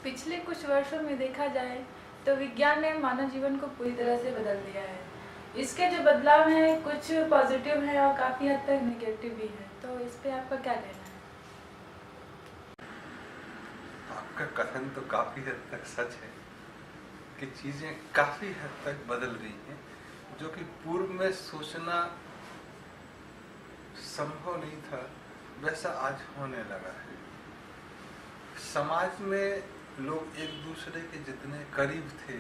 पिछले कुछ वर्षों में देखा जाए तो विज्ञान ने मानव जीवन को पूरी तरह से बदल दिया है। इसके जो बदलाव हैं कुछ पॉजिटिव हैं और काफ़ी हद तक नेगेटिव भी है। तो इस पे आपका क्या कहना है? आपका कथन तो काफी हद तक सच है कि चीजें काफी हद तक बदल रही हैं, जो कि पूर्व में सोचना संभव नहीं था, वैसा आज होने लगा है। समाज में लोग एक दूसरे के जितने करीब थे,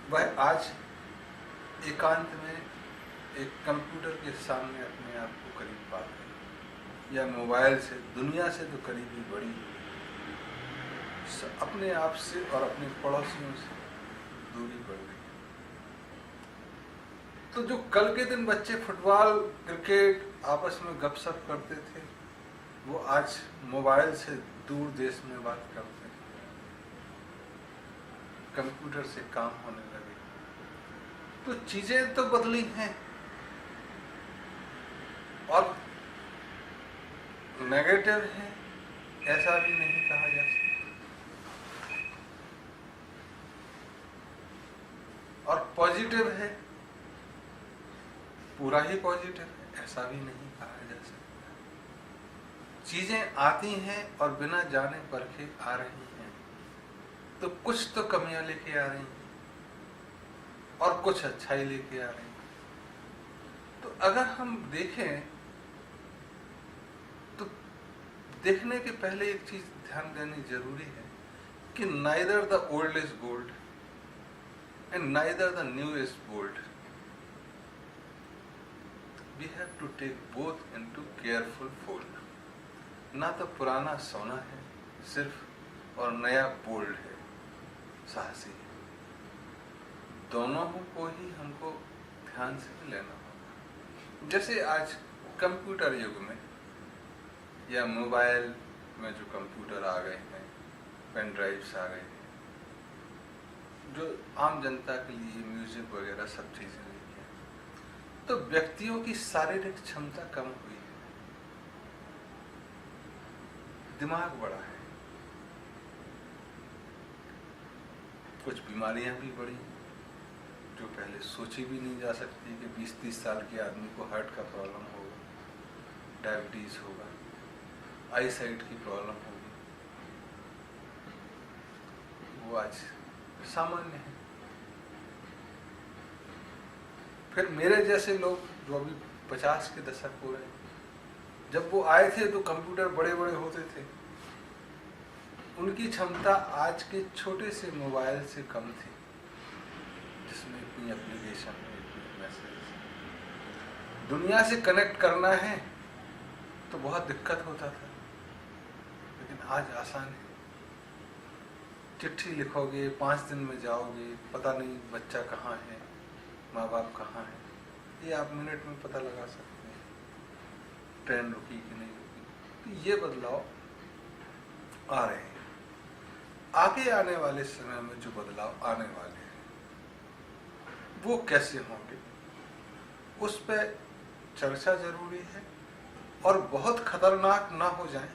वह आज एकांत में एक कंप्यूटर के सामने अपने आप को करीब पाते हैं, या मोबाइल से, दुनिया से तो करीबी बड़ी, अपने आप से और अपने पड़ोसियों से दूरी बढ़ गई। तो जो कल के दिन बच्चे फुटबॉल, क्रिकेट आपस में गपशप करते थे, वो आज मोबाइल से दूर देश में बात करते हैं। कंप्यूटर से काम होने लगे। तो चीजें तो बदली हैं, और नेगेटिव है ऐसा भी नहीं कहा जा सकता, और पॉजिटिव है, पूरा ही पॉजिटिव है ऐसा भी नहीं कहा जा सकता। चीजें आती हैं और बिना जाने परखे आ रही हैं, तो कुछ तो कमियां लेके आ रही हैं और कुछ अच्छाई लेके आ रही हैं। तो अगर हम देखें तो देखने के पहले एक चीज ध्यान देनी जरूरी है कि neither the old is gold and neither the new is bold. We have to take both into careful fold. ना तो पुराना सोना है सिर्फ, और नया बोल्ड है, साहसी है। दोनों को ही हमको ध्यान से लेना होगा। जैसे आज कंप्यूटर युग में या मोबाइल में जो कंप्यूटर आ गए हैं, पेन ड्राइव्स आ गए हैं, जो आम जनता के लिए म्यूजिक वगैरह सब चीजें लेके हैं, तो व्यक्तियों की शारीरिक क्षमता कम हुई है, दिमाग बड़ा है, कुछ बीमारियां भी बढ़ी जो पहले सोची भी नहीं जा सकती कि 20-30 साल के आदमी को हार्ट का प्रॉब्लम होगा, डायबिटीज होगा, आई साइट की प्रॉब्लम होगी। वो आज सामान्य है। फिर मेरे जैसे लोग जो अभी 50 के दशक हो रहे हैं, जब वो आए थे तो कंप्यूटर बड़े बड़े होते थे, उनकी क्षमता आज के छोटे से मोबाइल से कम थी, जिसमें इतनी एप्लीकेशन है, इतने मैसेज, दुनिया से कनेक्ट करना है तो बहुत दिक्कत होता था, लेकिन आज आसान है। चिट्ठी लिखोगे, 5 दिन में जाओगे, पता नहीं बच्चा कहाँ है, माँ बाप कहाँ है, ये आप मिनट में पता लगा सकते हैं, ट्रेन रुकी कि नहीं रुकी। तो ये बदलाव आ रहे हैं। आगे आने वाले समय में जो बदलाव आने वाले हैं वो कैसे होंगे, उस पर चर्चा जरूरी है, और बहुत खतरनाक ना हो जाए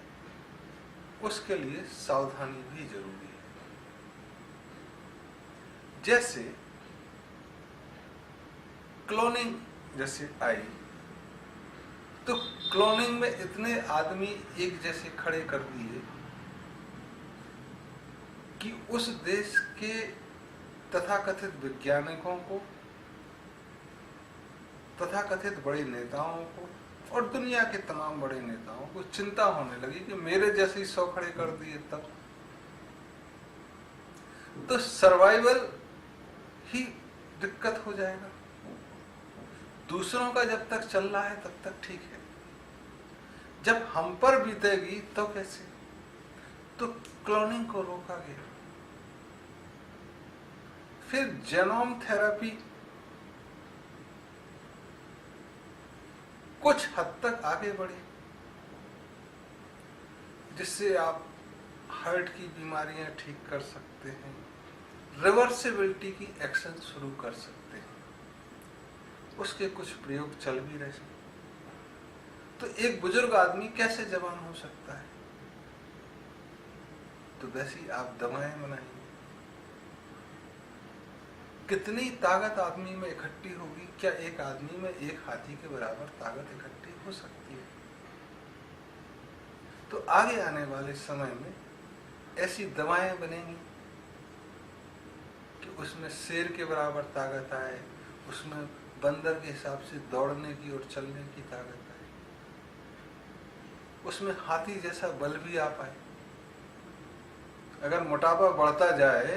उसके लिए सावधानी भी जरूरी है। जैसे क्लोनिंग जैसे आई, तो क्लोनिंग में इतने आदमी एक जैसे खड़े कर दिए कि उस देश के तथाकथित वैज्ञानिकों को, तथाकथित बड़े नेताओं को और दुनिया के तमाम बड़े नेताओं को चिंता होने लगी कि मेरे जैसे ही 100 खड़े कर दिए तब तो सर्वाइवल ही दिक्कत हो जाएगा। दूसरों का जब तक चल रहा है तब तक ठीक है, जब हम पर बीतेगी तो कैसे? तो क्लोनिंग को रोका गया। फिर जेनोम थेरेपी कुछ हद तक आगे बढ़ी, जिससे आप हार्ट की बीमारियां ठीक कर सकते हैं, रिवर्सिबिलिटी की एक्शन शुरू कर सकते हैं। उसके कुछ प्रयोग चल भी रहे हैं। तो एक बुजुर्ग आदमी कैसे जवान हो सकता है? तो वैसी आप दवाएं बनाइए। कितनी ताकत आदमी में इकट्ठी होगी? क्या एक आदमी में एक हाथी के बराबर ताकत इकट्ठी हो सकती है? तो आगे आने वाले समय में ऐसी दवाएं बनेंगी कि उसमें शेर के बराबर ताकत आए, उसमें बंदर के हिसाब से दौड़ने की और चलने की ताकत आए, उसमें हाथी जैसा बल भी आ पाए। अगर मोटापा बढ़ता जाए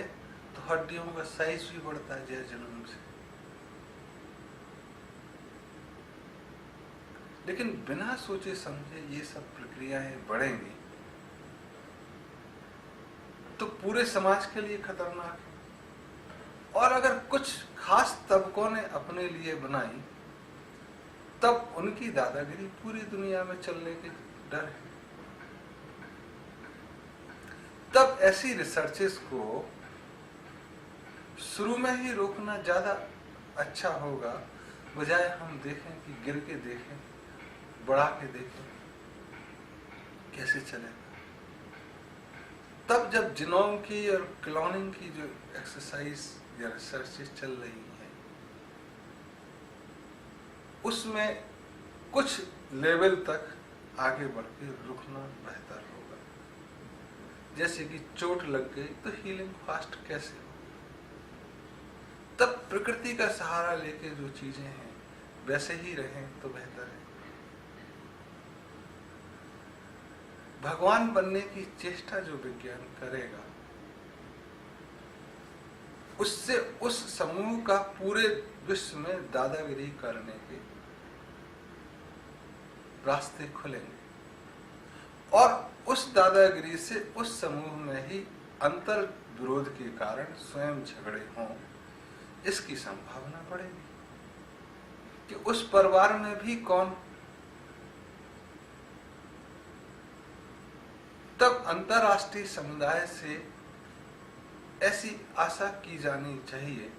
तो हड्डियों का साइज भी बढ़ता है जय जुनून से। लेकिन बिना सोचे समझे ये सब प्रक्रियाएं बढ़ेंगी तो पूरे समाज के लिए खतरनाक है। और अगर कुछ खास तबकों ने अपने लिए बनाई तब उनकी दादागिरी पूरी दुनिया में चलने के डर है। तब ऐसी रिसर्चेस को शुरू में ही रोकना ज्यादा अच्छा होगा, बजाय हम देखें कि गिर के देखें, बढ़ा के देखें कैसे चलेगा। तब जब जीनोम की और क्लोनिंग की जो एक्सरसाइज या रिसर्चेस चल रही है उसमें कुछ लेवल तक आगे बढ़ के रुकना बेहतर होगा। जैसे कि चोट लग गई तो हीलिंग फास्ट कैसे हो, तब प्रकृति का सहारा लेके जो चीजें हैं वैसे ही रहें तो बेहतर है। भगवान बनने की चेष्टा जो विज्ञान करेगा उससे उस समूह का पूरे विश्व में दादागिरी करने के रास्ते खुलेंगे और उस दादागिरी से उस समूह में ही अंतर विरोध के कारण स्वयं झगड़े हों, इसकी संभावना बढ़ेगी कि उस परिवार में भी कौन। तब अंतरराष्ट्रीय समुदाय से ऐसी आशा की जानी चाहिए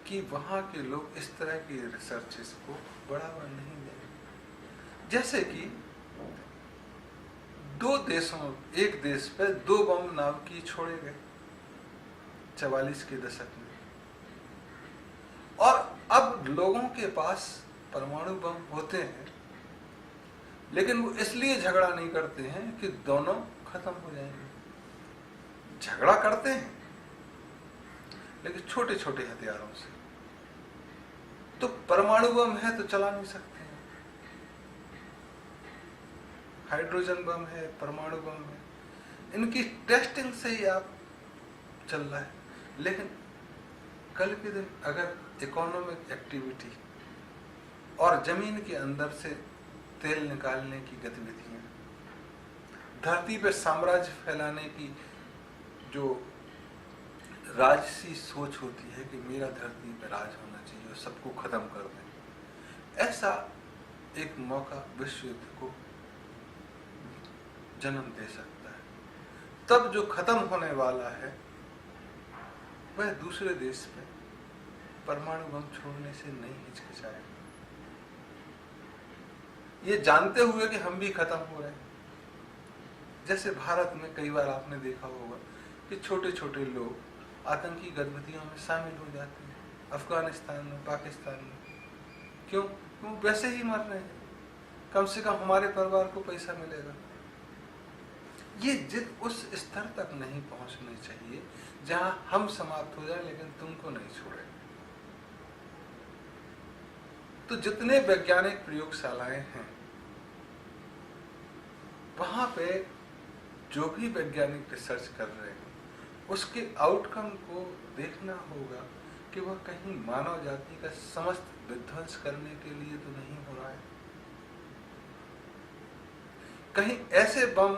कि वहां के लोग इस तरह की रिसर्चेस को बढ़ावा नहीं देंगे। जैसे कि दो देशों, एक देश पे 2 बम नाव की छोड़े गए 44 के दशक में, और अब लोगों के पास परमाणु बम होते हैं लेकिन वो इसलिए झगड़ा नहीं करते हैं कि दोनों खत्म हो जाएंगे। झगड़ा करते हैं लेकिन छोटे छोटे हथियारों से। तो परमाणु बम है तो चला नहीं सकते हैं, हाइड्रोजन बम है, परमाणु बम है, इनकी टेस्टिंग से ही आप चल रहा है। लेकिन कल के दिन अगर इकोनॉमिक एक्टिविटी और जमीन के अंदर से तेल निकालने की गतिविधियां, धरती पर साम्राज्य फैलाने की जो राजसी सोच होती है कि मेरा धरती पर राज होना चाहिए और सबको खत्म कर दें, ऐसा एक मौका विश्व युद्ध को जन्म दे सकता है। तब जो खत्म होने वाला है वह दूसरे देश पे परमाणु बम छोड़ने से नहीं हिचकिचाएगा, ये जानते हुए कि हम भी खत्म हो रहे हैं। जैसे भारत में कई बार आपने देखा होगा कि छोटे छोटे लोग आतंकी गतिविधियों में शामिल हो जाते हैं, अफगानिस्तान में, पाकिस्तान में। क्यों? वैसे ही मर रहे हैं, कम से कम हमारे परिवार को पैसा मिलेगा। ये जिद उस स्तर तक नहीं पहुंचनी चाहिए जहां हम समाप्त हो जाए लेकिन तुमको नहीं छोड़े। तो जितने वैज्ञानिक प्रयोगशालाएं हैं वहां पे जो भी वैज्ञानिक रिसर्च कर रहे हैं उसके आउटकम को देखना होगा कि वह कहीं मानव जाति का समस्त विध्वंस करने के लिए तो नहीं हो रहा है। कहीं ऐसे बम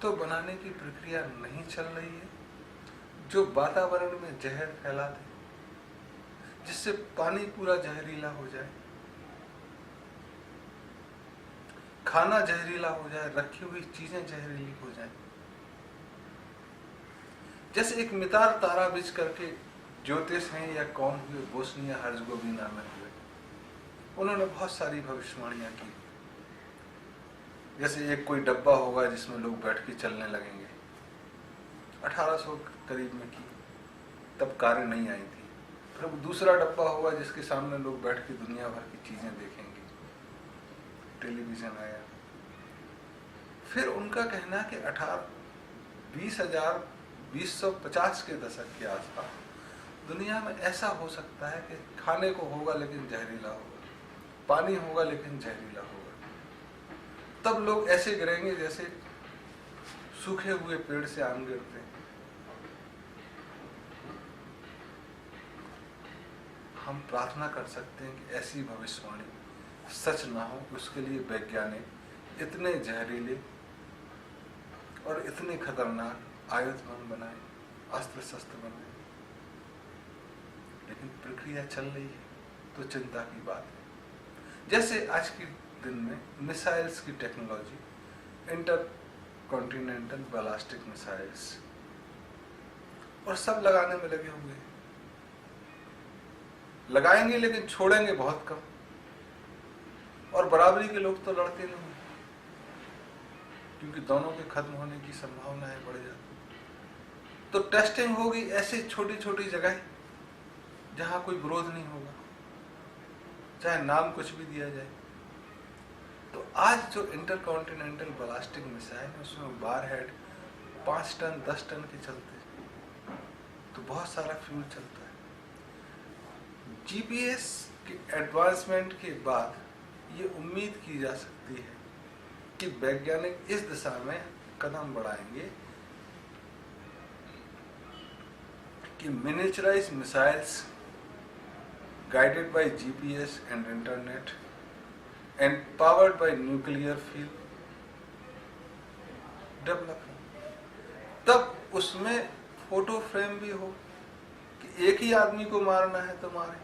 तो बनाने की प्रक्रिया नहीं चल रही है जो वातावरण में जहर फैला दे, जिससे पानी पूरा जहरीला हो जाए, खाना जहरीला हो जाए, रखी हुई चीजें जहरीली हो जाए। जैसे एक मितार ताराबिज करके ज्योतिष हैं या कौन हुए, बोस्निया हर्जगोविना में हुए, उन्होंने बहुत सारी भविष्यवाणियां की। जैसे एक कोई डब्बा होगा जिसमें लोग बैठ के चलने लगेंगे, 1800 करीब में की, तब कारें नहीं आई थी। फिर अब दूसरा डब्बा हुआ जिसके सामने लोग बैठ के दुनिया भर की चीजें देखेंगे, टेलीविजन आया। फिर उनका कहना कि 2050 के दशक के आसपास दुनिया में ऐसा हो सकता है कि खाने को होगा लेकिन जहरीला होगा, पानी होगा लेकिन जहरीला होगा। तब लोग ऐसे गिरेंगे जैसे सूखे हुए पेड़ से आम गिरते हैं। हम प्रार्थना कर सकते हैं कि ऐसी भविष्यवाणी सच ना हो, उसके लिए वैज्ञानिक इतने जहरीले और इतने खतरनाक आयुध बम बनाए, अस्त्र शस्त्र बनाए। लेकिन प्रक्रिया चल रही है तो चिंता की बात है। जैसे आज के दिन में मिसाइल्स की technology, inter continental ballistic missiles, और सब लगाने में लगे हुए हैं। लगाएंगे लेकिन छोड़ेंगे बहुत कम, और बराबरी के लोग तो लड़ते नहीं, क्योंकि दोनों के खत्म होने की संभावनाएं बढ़ जाती। तो टेस्टिंग होगी ऐसे छोटी छोटी जगह जहां कोई विरोध नहीं होगा, चाहे नाम कुछ भी दिया जाए। तो आज जो इंटरकॉन्टिनेंटल बैलिस्टिक मिसाइल है उसमें वार हेड 5 टन 10 टन के चलते हैं, तो बहुत सारा फ्यूल चलता है। जीपीएस के एडवांसमेंट के बाद ये उम्मीद की जा सकती है कि वैज्ञानिक इस दिशा में कदम बढ़ाएंगे कि miniaturised missiles guided by GPS and internet and powered by nuclear fuel develop हो। तब उसमें फोटो फ्रेम भी हो कि एक ही आदमी को मारना है तो मारे,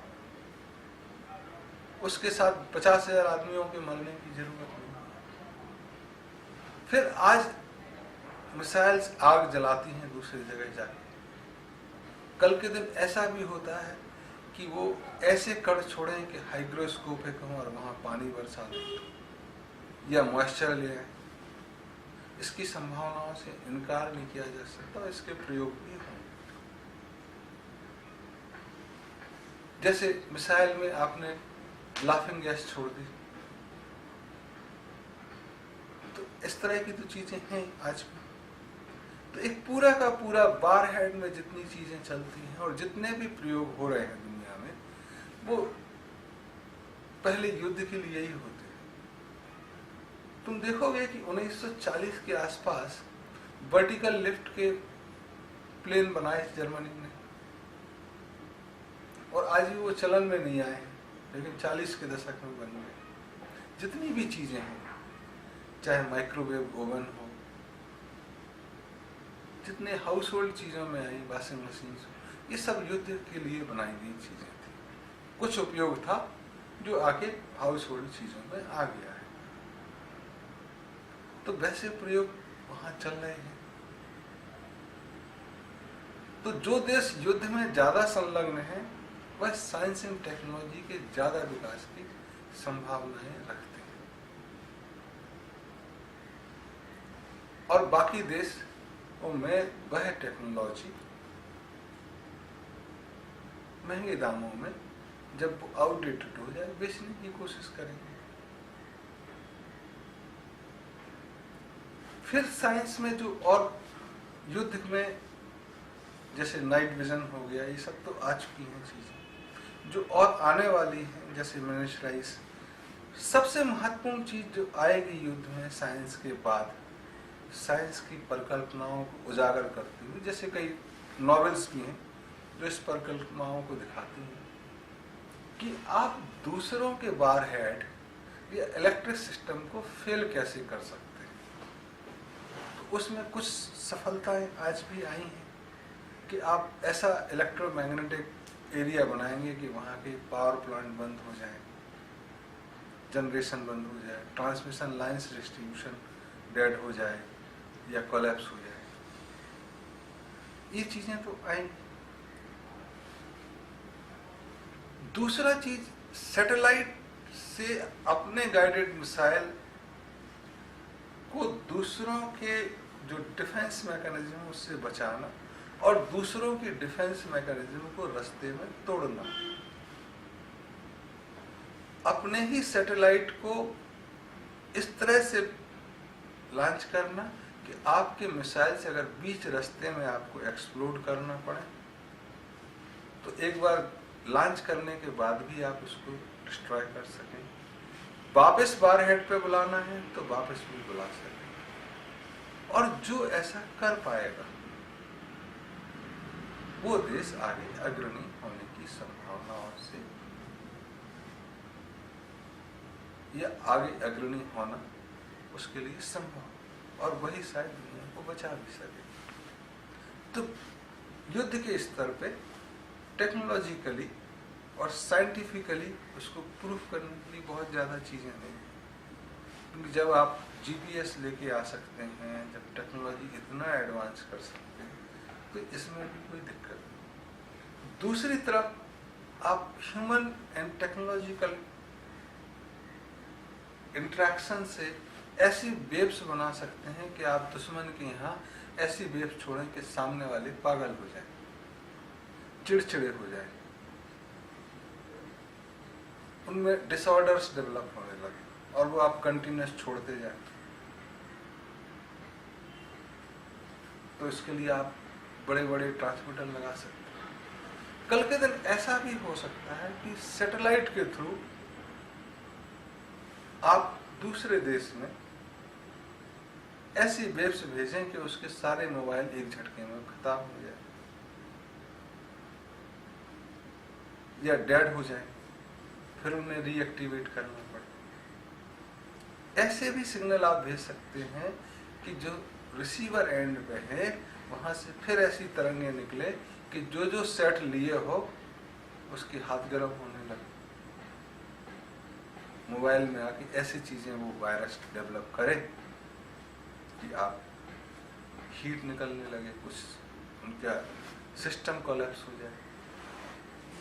उसके साथ 50,000 आदमियों के मरने की जरूरत नहीं। फिर आज मिसाइल्स आग जलाती हैं दूसरी जगह जाके, कल के दिन ऐसा भी होता है कि वो ऐसे कण छोड़ें कि हाइग्रोस्कोपिक हो और वहां पानी बरसा दें या मॉइस्चर ले आए। इसकी संभावनाओं से इनकार नहीं किया जा सकता, इसके प्रयोग भी हों। जैसे मिसाइल में आपने लाफिंग गैस छोड़ दी, तो इस तरह की तो चीजें हैं आज भी। तो एक पूरा का पूरा वार हेड में जितनी चीजें चलती हैं और जितने भी प्रयोग हो रहे हैं दुनिया में, वो पहले युद्ध के लिए ही होते हैं। तुम देखोगे कि 1940 के आसपास वर्टिकल लिफ्ट के प्लेन बनाए जर्मनी ने, और आज भी वो चलन में नहीं आए, लेकिन 40 के दशक में बन गए। जितनी भी चीजें हैं, चाहे माइक्रोवेव ओवन हो, जितने हाउस होल्ड चीजों में आई, वॉशिंग मशीन, ये सब युद्ध के लिए बनाई गई चीजें थी। कुछ उपयोग था जो आके हाउस होल्ड चीजों में आ गया है। तो वैसे प्रयोग वहां चल रहे हैं। तो जो देश युद्ध में ज्यादा संलग्न है वह साइंस एंड टेक्नोलॉजी के ज्यादा विकास की संभावनाएं रखते हैं, और बाकी देश में वह टेक्नोलॉजी महंगे दामों में जब वो आउटडेटेड हो जाए बेचने की कोशिश करेंगे। फिर साइंस में जो और युद्ध में जैसे नाइट विजन हो गया, ये सब तो आ चुकी हैं चीजें। जो और आने वाली हैं जैसे मिनिएचराइज, सबसे महत्वपूर्ण चीज जो आएगी युद्ध में साइंस के बाद, साइंस की परिकल्पनाओं को उजागर करती हुई, जैसे कई नॉवेल्स भी हैं जो इस परिकल्पनाओं को दिखाती हैं कि आप दूसरों के वार हेड या इलेक्ट्रिक सिस्टम को फेल कैसे कर सकते हैं। तो उसमें कुछ सफलताएं आज भी आई हैं कि आप ऐसा इलेक्ट्रोमैग्नेटिक एरिया बनाएंगे कि वहाँ के पावर प्लांट बंद हो जाए, जनरेशन बंद हो जाए, ट्रांसमिशन लाइन्स डिस्ट्रीब्यूशन डेड हो जाए या कोलैप्स हो जाए। ये चीजें तो आएंगी। दूसरा चीज, सैटेलाइट से अपने गाइडेड मिसाइल को दूसरों के जो डिफेंस मैकेनिज्म उससे बचाना और दूसरों की डिफेंस मैकेनिज्म को रास्ते में तोड़ना। अपने ही सैटेलाइट को इस तरह से लॉन्च करना कि आपके मिसाइल से अगर बीच रास्ते में आपको एक्सप्लोड करना पड़े तो एक बार लॉन्च करने के बाद भी आप उसको डिस्ट्रॉय कर सकें। वापस वारहेड पे बुलाना है तो वापस भी बुला सकें। और जो ऐसा कर पाएगा वो देश आगे अग्रणी होने की संभावनाओं से या आगे अग्रणी होना उसके लिए संभव, और वही शायद दुनिया को बचा भी सके। तो युद्ध के स्तर पे टेक्नोलॉजिकली और साइंटिफिकली उसको प्रूफ करने के लिए बहुत ज़्यादा चीज़ें नहीं हैं। क्योंकि जब आप जीपीएस लेके आ सकते हैं, जब टेक्नोलॉजी इतना एडवांस कर सकते हैं, तो इसमें भी कोई दिक्कत नहीं। दूसरी तरफ आप ह्यूमन एंड टेक्नोलॉजिकल इंटरेक्शन से ऐसी वेव्स बना सकते हैं कि आप दुश्मन के यहाँ ऐसी वेव्स छोड़ें कि सामने वाले पागल हो जाए, चिड़चिड़े हो जाए, उनमें डिसऑर्डर्स डेवलप होने लगे और वो आप कंटिन्यूस छोड़ते जाए। तो इसके लिए आप बड़े बड़े ट्रांसमीटर लगा सकते हैं। कल के दिन ऐसा भी हो सकता है कि सैटेलाइट के थ्रू आप दूसरे देश में ऐसी वेव्स भेजें कि उसके सारे मोबाइल एक झटके में खत्म हो जाए या डेड हो जाए, फिर उन्हें रीएक्टिवेट करना पड़े। ऐसे भी सिग्नल आप भेज सकते हैं कि जो रिसीवर एंड पे है वहां से फिर ऐसी तरंगें निकले कि जो जो सेट लिए हो उसके हाथ गर्म होने लगे, मोबाइल में आके ऐसी चीजें वो वायरस डेवलप करे कि आप हीट निकलने लगे, कुछ उनका सिस्टम कोलैप्स हो जाए।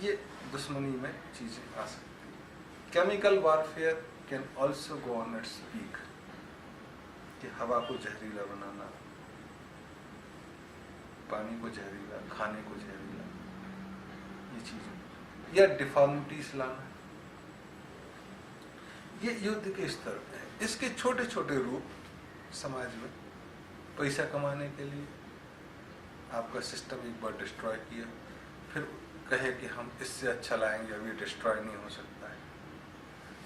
ये दुश्मनी में चीजें आ सकती हैं। Chemical warfare can also go on its peak, कि हवा को जहरीला बनाना, पानी को जहरीला, खाने को जहरीला, ये चीजें, या डिफॉर्मिटीज लाना, ये युद्ध के स्तर पे है। इसके छोटे छोटे रूप समाज में पैसा कमाने के लिए आपका सिस्टम एक बार डिस्ट्रॉय किया, फिर कहे कि हम इससे अच्छा लाएंगे, अभी डिस्ट्रॉय नहीं हो सकता है।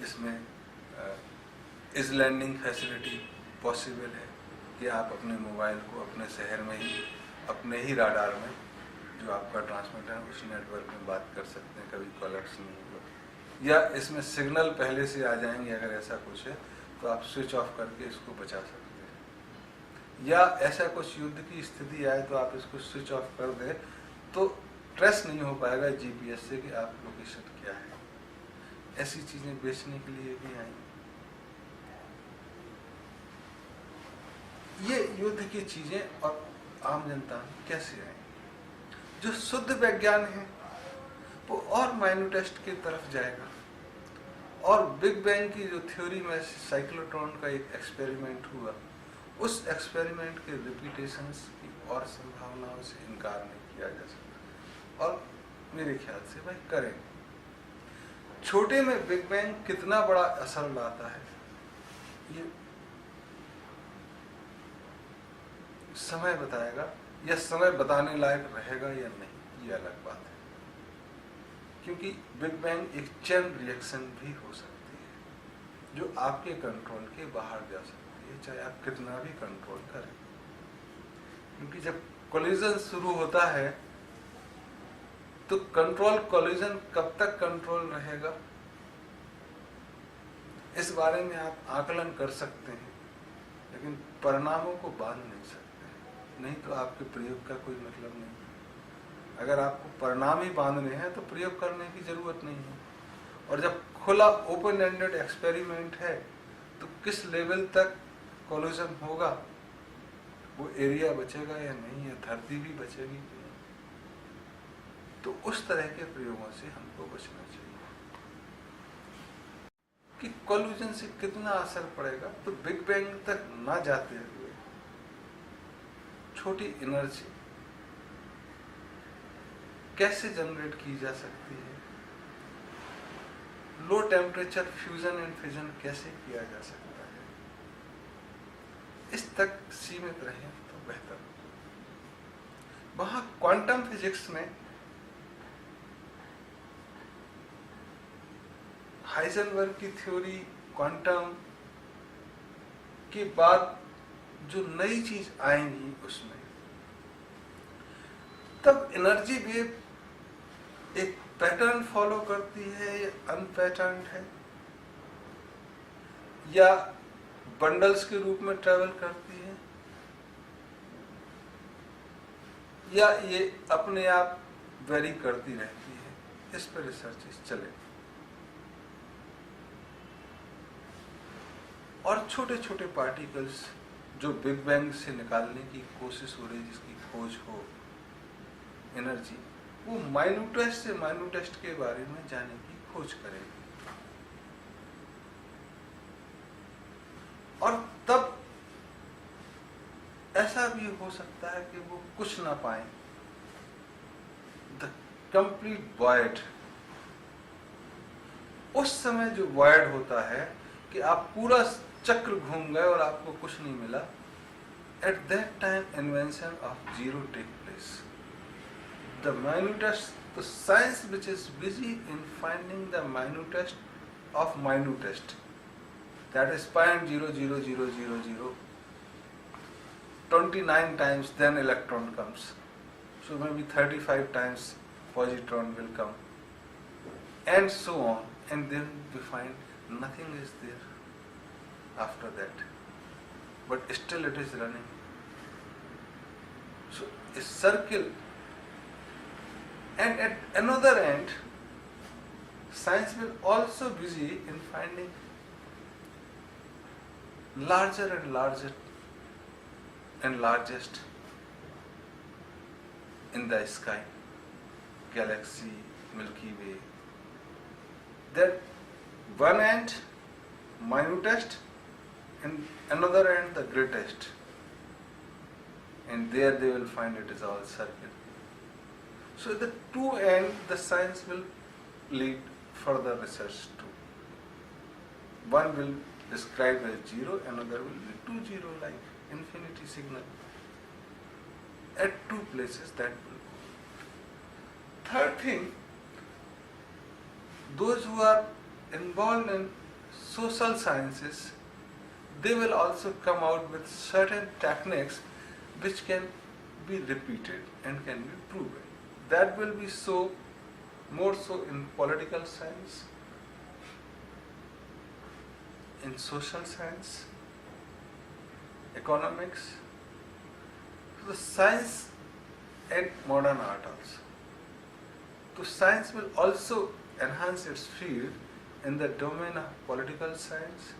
इसमें इज लैंडिंग फैसिलिटी पॉसिबल है कि आप अपने मोबाइल को अपने शहर में ही, अपने ही राडार में जो आपका ट्रांसमीटर है उस नेटवर्क में बात कर सकते हैं, कभी कोलैप्स नहीं होगा। या इसमें सिग्नल पहले से आ जाएंगे, अगर ऐसा कुछ है तो आप स्विच ऑफ करके इसको बचा सकते हैं। या ऐसा कुछ युद्ध की स्थिति आए तो आप इसको स्विच ऑफ कर दें तो ट्रेस नहीं हो पाएगा जीपीएस से कि आप लोकेशन क्या है। ऐसी चीजें बेचने के लिए भी आई। ये युद्ध की चीजें और आम जनता में कैसे आई? जो शुद्ध विज्ञान है वो और माइन्यूटेस्ट की तरफ जाएगा, और बिग बैंग की जो थ्योरी में साइक्लोट्रॉन का एक एक्सपेरिमेंट हुआ, उस एक्सपेरिमेंट के रिपीटेशंस की और संभावनाओं से इनकार नहीं किया जा सकता, और मेरे ख्याल से भाई करें। छोटे में बिग बैंग कितना बड़ा असर लाता है ये समय बताएगा, या समय बताने लायक रहेगा या नहीं, ये अलग बात है। क्योंकि बिग बैंग एक चेन रिएक्शन भी हो सकती है जो आपके कंट्रोल के बाहर जा सकती है, चाहे आप कितना भी कंट्रोल करें। क्योंकि जब कोलिजन शुरू होता है तो कंट्रोल कोलिजन कब तक कंट्रोल रहेगा इस बारे में आप आकलन कर सकते हैं, लेकिन परिणामों को बांध नहीं सकते, नहीं तो आपके प्रयोग का कोई मतलब नहीं। अगर आपको परिणाम ही बांधने हैं तो प्रयोग करने की जरूरत नहीं है। और जब खुला ओपन एंडेड एक्सपेरिमेंट है तो किस लेवल तक कोलिजन होगा, वो एरिया बचेगा या नहीं, या धरती भी बचेगी कि नहीं, तो उस तरह के प्रयोगों से हमको बचना चाहिए। कि कोलिजन से कितना असर पड़ेगा, तो बिग बैंग तक ना जाते हुए छोटी एनर्जी कैसे जनरेट की जा सकती है, low temperature fusion and fission कैसे किया जा सकता है, इस तक सीमित रहे तो बेहतर। वहां क्वांटम फिजिक्स में हाइजेनबर्ग की थ्योरी, क्वांटम के बाद जो नई चीज आएंगी उसमें, तब एनर्जी वेव एक पैटर्न फॉलो करती है या अनपैटर्न है, या बंडल्स के रूप में ट्रेवल करती है, या ये अपने आप वेरी करती रहती है, इस पर रिसर्च चले। और छोटे छोटे पार्टिकल्स जो बिग बैंग से निकालने की कोशिश हो रही है, जिसकी खोज हो एनर्जी, वो माइन्यूटेस्ट से माइन्यूटेस्ट के बारे में जाने की खोज करेगी। और तब ऐसा भी हो सकता है कि वो कुछ ना पाए, द कंप्लीट वॉइड। उस समय जो वॉइड होता है कि आप पूरा चक्र घूम गए और आपको कुछ नहीं मिला, at that time invention of zero take place. The minutest, the science which is busy in finding the minutest of minutest, that is 0.0000029 times, then electron comes. So maybe 35 times positron will come, and so on, and then we find nothing is there after that, but still it is running. So a circle. And at another end, science will also busy in finding larger and larger and largest in the sky, galaxy, Milky Way. That one end minutest, and another end the greatest, and there they will find it is all circle. So the two ends, the science will lead further research to. One will describe as zero, another will be 2-0, like infinity signal. At two places that will go. Third thing, those who are involved in social sciences, they will also come out with certain techniques which can be repeated and can be proven. That will be so, more so in political science, in social science, economics, so the science and modern art also. So science will also enhance its field in the domain of political science,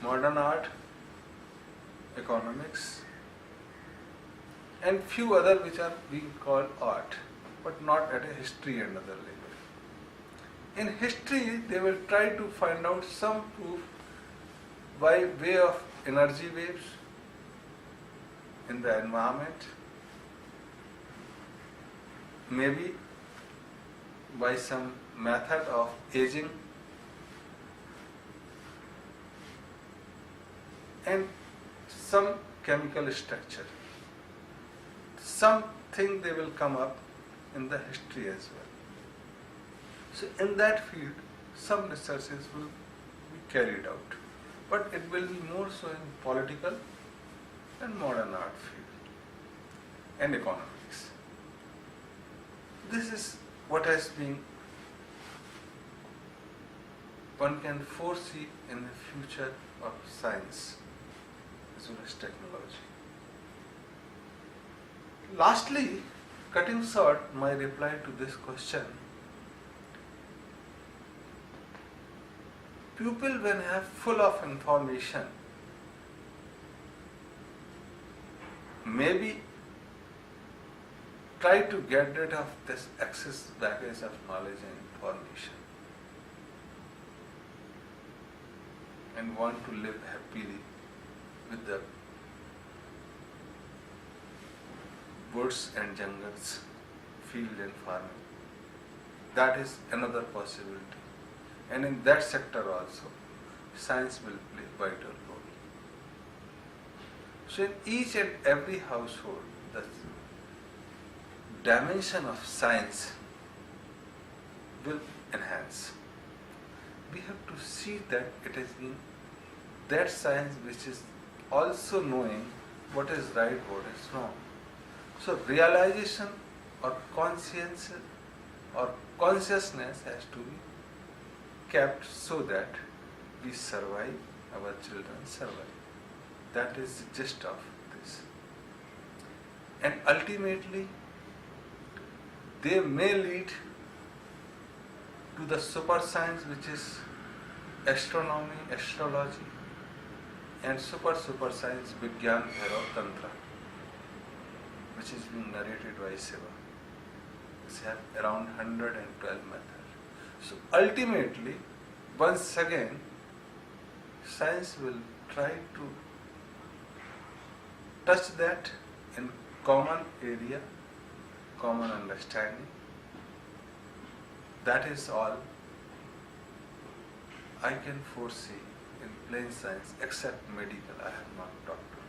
modern art, economics, and few other which are being called art, but not at a history and other level. In history, they will try to find out some proof by way of energy waves in the environment, maybe by some method of aging, and some chemical structure. Something they will come up in the history as well. So in that field, some researches will be carried out, but it will be more so in political and modern art field and economics. This is what has been, one can foresee in the future of science as well as technology. Lastly, cutting short my reply to this question, people when have full of information, maybe try to get rid of this excess baggage of knowledge and information, and want to live happily with the woods and jungles, field and farming. That is another possibility. And in that sector also, science will play vital role. So in each and every household, the dimension of science will enhance. We have to see that it is in that science which is also knowing what is right, what is wrong. So realization or conscience or consciousness has to be kept so that we survive, our children survive. That is the gist of this. And ultimately, they may lead to the super science, which is astronomy, astrology, and super science, Vigyan, Bhairav, Tantra, which is being narrated by Shiva. Which have around 112 methods. So ultimately, once again, science will try to touch that in common area, common understanding. That is all I can foresee in plain science, except medical. I have not talked about.